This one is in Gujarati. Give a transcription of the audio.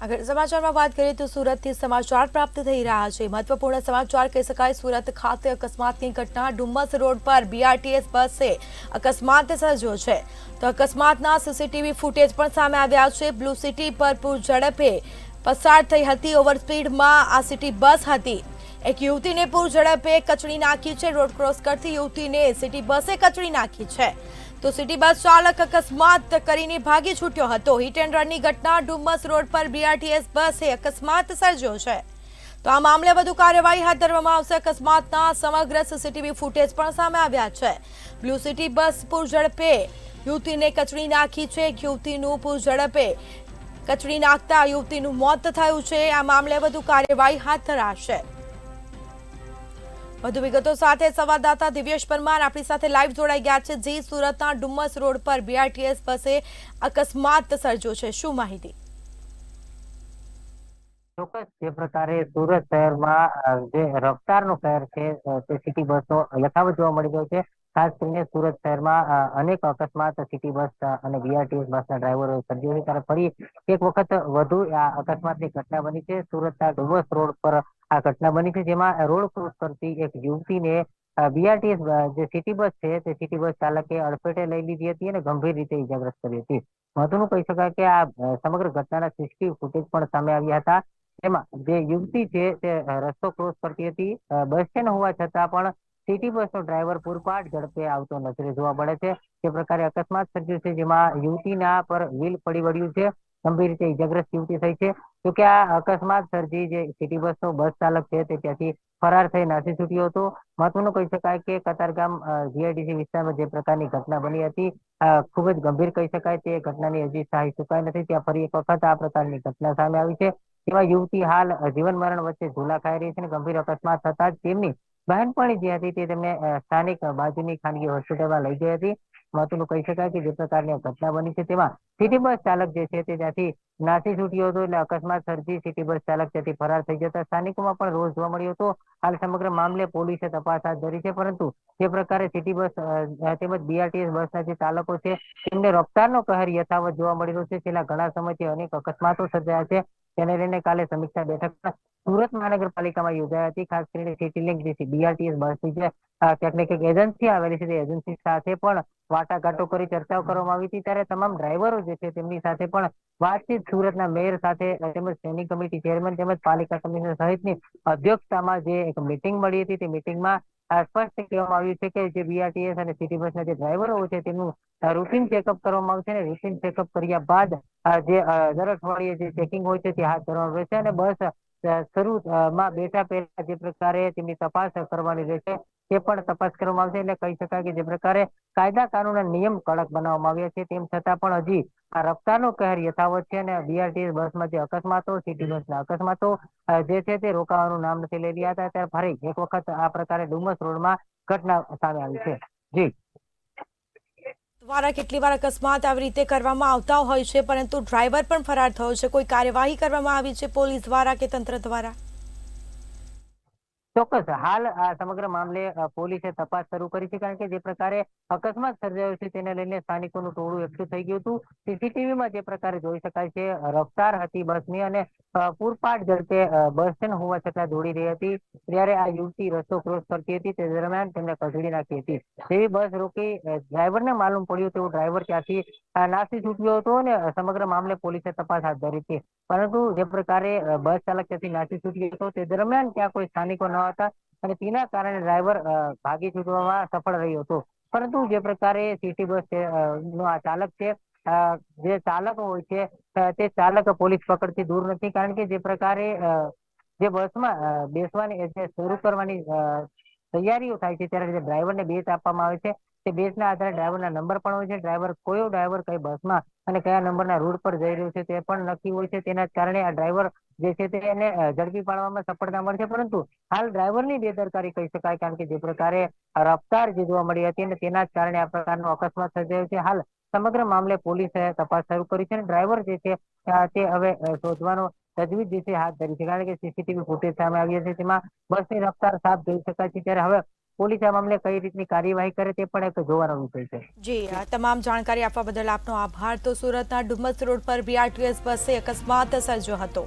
આગળ સમાચારમાં વાત કરીએ તો સુરતથી સમાચાર પ્રાપ્ત થઈ રહ્યા છે। મહત્વપૂર્ણ સમાચાર કહી શકાય। સુરત ખાતે અકસ્માતની ઘટના ડુમ્મસ રોડ પર બીઆરટીએસ બસે અકસ્માત સર્જ્યો છે। તો અકસ્માતના સીસીટીવી ફૂટેજ પણ સામે આવ્યા છે। બ્લુ સિટી પર પૂર ઝડપે પસાર થઈ હતી। ઓવરસ્પીડમાં આ સિટી બસ હતી। એક યુવતીને પૂર ઝડપે કચડી નાખી છે। રોડ ક્રોસ કરતી યુવતીને સિટી બસે કચડી નાખી છે। તો સિટી બસ ચાલક અકસ્માત કરીને ભાગી છૂટ્યો હતો। હિટ એન્ડ રનની ઘટના ડુમ્મસ રોડ પર બીઆરટીએસ બસે અકસ્માત સર્જ્યો છે। તો આ મામલે વધુ કાર્યવાહી હાથ ધરવામાં આવશે। અકસ્માતના સમગ્ર સીસીટીવી ફૂટેજ પણ સામે આવ્યા છે। બ્લુ સિટી બસ પૂર ઝડપે યુવતીને કચડી નાખી છે। એક યુવતીનું પૂર ઝડપે કચડી નાખતા યુવતીનું મોત થયું છે। આ મામલે વધુ કાર્યવાહી હાથ ધરાશે। વધુ વિગતો સાથે સંવાદદાતા દિવ્યેશ પરમાર આપણી સાથે લાઈવ જોડાઈ ગયા છે। જે સુરતના ડુમ્મસ રોડ પર બીઆરટીએસ બસે અકસ્માત સર્જ્યો છે, શું માહિતી? ચોક્કસ જે પ્રકારે સુરત શહેરમાં જે રફતારનો શહેર છે તે સિટી બસનો યથાવત જોવા મળી રહ્યો છે। ખાસ કરીને સુરત શહેરમાં અનેક અકસ્માત સિટી બસ અને બીઆરટીએસ બસના ડ્રાઈવરો સર્જ્યો છે, ત્યારે ફરી એક વખત વધુ આ અકસ્માતની ઘટના બની છે। સુરતના ડુમ્મસ રોડ પર આ ઘટના બની છે, જેમાં રોડ ક્રોસ કરતી એક યુવતીને બીઆરટીએસ જે સિટી બસ છે તે સિટી બસ ચાલકે અડફેટે લઈ લીધી હતી અને ગંભીર રીતે ઇજાગ્રસ્ત કરી હતી। મહત્વનું કહી શકાય કે આ સમગ્ર ઘટનાના સીસીટીવી ફૂટેજ પણ સામે આવ્યા હતા। એમાં જે યુવતી છે તે રસ્તો ક્રોસ કરતી હતી। બસ સ્ટેન્ડ હોવા છતાં પણ સિટી બસનો ડ્રાઈવર પૂરપાટ ઝડપે આવતો નજરે જોવા મળે છે। તે પ્રકારે અકસ્માત સર્જ્યો છે, જેમાં યુવતીના પર વ્હીલ પડી વળ્યું છે। ગંભીર રીતે ઇજાગ્રસ્ત યુવતી થઈ છે। તો કે આ અકસ્માત સર્જી જે સિટી બસનો બસ ચાલક છે તે ત્યાંથી ફરાર થઈ નાસી છૂટ્યો હતો। મહત્વનું કહી શકાય કે કતારગામ જીઆઈડીસી વિસ્તારમાં જે પ્રકારની ઘટના બની હતી ખૂબ જ ગંભીર કહી શકાય। તે ઘટનાની હજી સહાય ચુકાઈ નથી, ત્યાં ફરી એક વખત આ પ્રકારની ઘટના સામે આવી છે। તેમાં યુવતી હાલ જીવન મરણ વચ્ચે ઝૂલા ખાઈ રહી છે અને ગંભીર અકસ્માત થતા જ તેમની બહેનપણી જે હતી તે તેમને સ્થાનિક બાજુની ખાનગી હોસ્પિટલમાં લઈ ગઈ હતી। મહત્વનું કહી શકાય કે જે પ્રકારની ઘટના બની છે તેમાં સિટી બસ ચાલક જે છે તે ત્યાંથી નાસી છૂટ્યો હતો, એટલે અકસ્માત સર્જી સિટી બસ ચાલક ત્યાંથી ફરાર થઈ જતા સ્થાનિકોમાં પણ રોષ જોવા મળ્યો હતો। હાલ સમગ્ર મામલે પોલીસે તપાસ હાથ ધરી છે, પરંતુ જે પ્રકારે સિટી બસ તેમજ બીઆરટીએસ બસના જે ચાલકો છે તેમને રફતારનો કહેર યથાવત જોવા મળી રહ્યો છે। છેલ્લા ઘણા સમયથી અનેક અકસ્માતો સર્જાયા છે, તેને લઈને કાલે સમીક્ષા બેઠક સુરત મહાનગરપાલિકામાં યોજાઈ હતી। ખાસ કરીને સિટી લિંક જે બીઆરટીએસ બસની જે ક્યાંક ને ક્યાંક એજન્સી આવેલી છે તે એજન્સી સાથે પણ વાટાઘાટો કરી ચર્ચાઓ કરવામાં આવી હતી। ત્યારે તમામ ડ્રાઈવરો જે છે તેમની સાથે પણ વાતચીત સુરતના મેયર સાથે તેમજ સ્ટેન્ડિંગ કમિટી ચેરમેન તેમજ પાલિકા કમિશનર સહિતની અધ્યક્ષતામાં જે એક મિટિંગ મળી હતી, તે મિટિંગમાં સ્પષ્ટ કહેવામાં આવ્યું છે કે જે બીઆરટીએસ અને સિટી બસના જે ડ્રાઈવરો હોય છે તેમનું રૂટીન ચેકઅપ કરવામાં આવશે અને રૂટીન ચેકઅપ કર્યા બાદ જે દર અઠવાડિયે જે ચેકિંગ હોય છે તે હાથ ધરવાનું રહેશે અને બસ શરૂમાં બેઠા પહેલા જે પ્રકારે તેમની તપાસ કરવાની રહેશે તે પણ તપાસ કરવામાં આવશે। એટલે કહી શકાય કે જે પ્રકારે કાયદા કાનૂન અને નિયમ કડક બનાવવામાં આવ્યા છે, તેમ છતાં પણ હજી આ રફતારનો કહેર યથાવત છે અને બીઆરટીએસ બસમાં જે અકસ્માતો સિટી બસના અકસ્માતો જે છે તે રોકાવાનું નામ નથી લઈ રહ્યા હતા। ત્યારે ફરી એક વખત આ પ્રકારે ડુમ્મસ રોડમાં ઘટના સામે આવી છે। જી દ્વારા કેટલી વાર અકસ્માત આવી રીતે કરવામાં આવતા હોય છે, પરંતુ ડ્રાઈવર પણ ફરાર થયો છે। કોઈ કાર્યવાહી કરવામાં આવી છે પોલીસ દ્વારા કે તંત્ર દ્વારા? ચોક્કસ હાલ આ સમગ્ર મામલે પોલીસે તપાસ શરૂ કરી છે, કારણ કે જે પ્રકારે અકસ્માત સર્જાયો છે તેને લઈને સ્થાનિકોનું ટોળું એકઠું થઈ ગયું હતું। સીસીટીવીમાં જે પ્રકારે જોઈ શકાય છે રફતાર હતી બસની અને પૂરપાટ ઝડપે બસ સ્ટેન્ડ હોવા છતાં દોડી રહી હતી, ત્યારે આ યુવતી રસ્તો ક્રોસ કરતી હતી તે દરમિયાન તેમને કચડી નાખી હતી। તેવી બસ રોકી ડ્રાઈવરને માલુમ પડ્યું તો ડ્રાઈવર ત્યાંથી નાસી છૂટ્યો હતો અને સમગ્ર મામલે પોલીસે તપાસ હાથ ધરી છે। પરંતુ જે પ્રકારે બસ ચાલક ત્યાંથી નાસી છૂટ્યો હતો તે દરમિયાન ત્યાં કોઈ સ્થાનિકો ન હતા અને તેના કારણે ડ્રાઈવર ભાગી છૂટવામાં સફળ રહ્યો હતો। પરંતુ જે પ્રકારે સિટી બસ નો આ ચાલક છે, જે ચાલક હોય છે તે ચાલક પોલીસ પકડથી દૂર નથી, કારણ કે જે પ્રકારે જે બસમાં બેસવાની શરૂ કરવાની તૈયારીઓ થાય છે ત્યારે જે ડ્રાઈવરને બેચ આપવામાં આવે છે તે બેચના આધારે ડ્રાઈવરના નંબર પણ હોય છે। ડ્રાઈવર કયો ડ્રાઈવર કઈ બસમાં અને કયા નંબરના રૂટ પર જઈ રહ્યું છે તે પણ નક્કી હોય છે। તેના કારણે આ ડ્રાઈવર જે છે તેને ઝડપી પાડવામાં સફળતા મળશે, પરંતુ હાલ ડ્રાઈવરની બેદરકારી કહી શકાય, કારણ કે જે પ્રકારે રફતાર જે જોવા મળી હતી અને તેના જ કારણે આ પ્રકારનો અકસ્માત સર્જાયો છે। હાલ સમગ્ર મામલે પોલીસે તપાસ શરૂ કરી છે અને ડ્રાઈવર જે છે તે હવે શોધવાનો તજવીજ જે છે હાથ ધરી છે, કારણ કે સીસીટીવી ફૂટેજ સામે આવ્યા છે તેમાં બસની રફતાર સાફ જોઈ શકાય છે। ત્યારે હવે પોલીસ આ મામલે કઈ રીતની કાર્યવાહી કરે તે પણ એક જોવાનો વિષય છે. જી, આ તમામ જાણકારી આપવા બદલ આપનો આભાર. તો સુરતના ડુમ્મસ રોડ પર બીઆરટીએસ બસે અકસ્માત સર્જ્યો હતો.